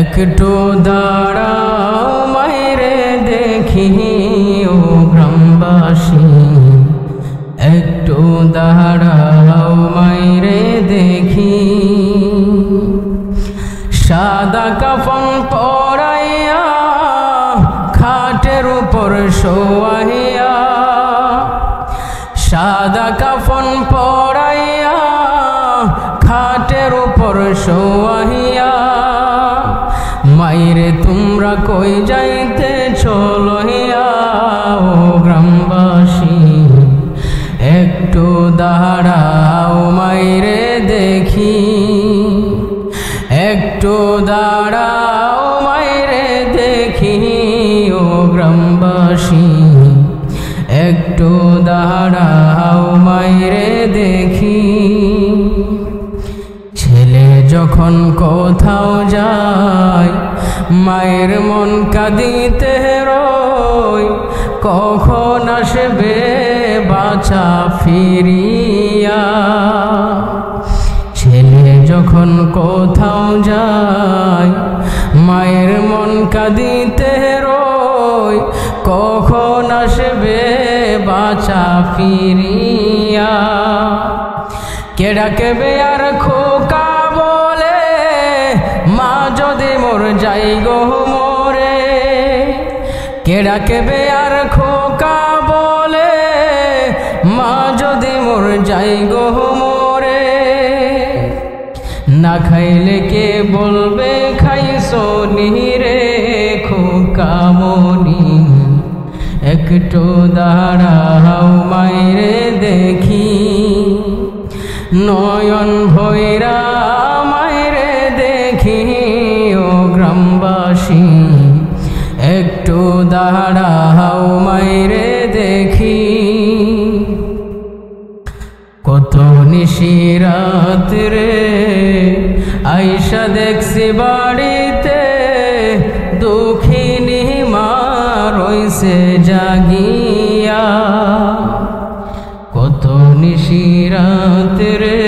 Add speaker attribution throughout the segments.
Speaker 1: একটু দাঁড়াও মাইরে দেখি ও গ্রামবাসী, একটু দাঁড়াও মাইরে দেখি। সাদা কাফন পরাইয়া খাটের উপর শোয়াইয়া, সাদা কাফন পরাইয়া খাটের উপর শোয়াইয়া, মাইরে তোমরা কই যাইতে চলইয়া ও গ্রামবাসী, একটু দাঁড়াও মাইরে দেখি, একটু দাঁড়াও মাইরে দেখি ও গ্রামবাসী, একটু দাঁড়াও মাইরে দেখি। ছেলে যখন কোথাও যায় মায়ের মন কাঁদিতে রয়, কখন আসবে বাছা ফিরিয়া। ছেলে যখন কোথাও যায় মায়ের মন কাঁদিতে রয়, কখন আসবে বাছা ফিরিয়া। কে ডাকবে আর খোকা বলে, মা যদি মোর যাই গো মোরে। কে ডাকবে আর খোকা বলে, মা যদি মোর যাই গো মোরে। না খাইলে কে বলবে খাইছো নিরে খোকা মনি, একটু দাঁড়াও মাইরে দেখি। নয়ন ভৈরা মাইরে দেখি ও গ্রামবাসী, একটু দাঁড়াও মাইরে দেখি। কত নিশিরাত রে আইসা দেখছি বাড়িতে, দুঃখিনী মা রইছে জাগিয়া। কত নিশিরাত রে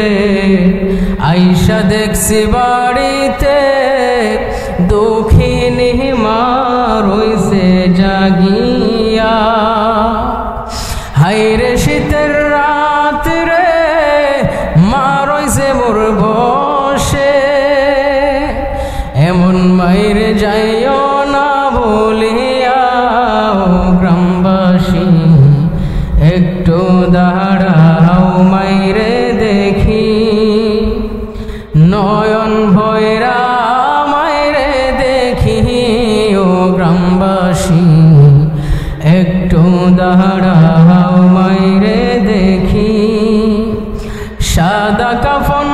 Speaker 1: আইসা দেখছি বাড়িতে, দুঃখিনী মা রইছে জাগিয়া। হায়রে শীতের রাত রে মা রইছে মোর বসে, এমন মাইরে যাইও না বলিয়া ও গ্রামবাসী, একটু দাঁড়াও মাইরে দেখি। নয়ন ভৈরা মাইরে দেখি ও গ্রামবাসী, একটু দাঁড়াও মাইরে দেখি। সাদা কাফন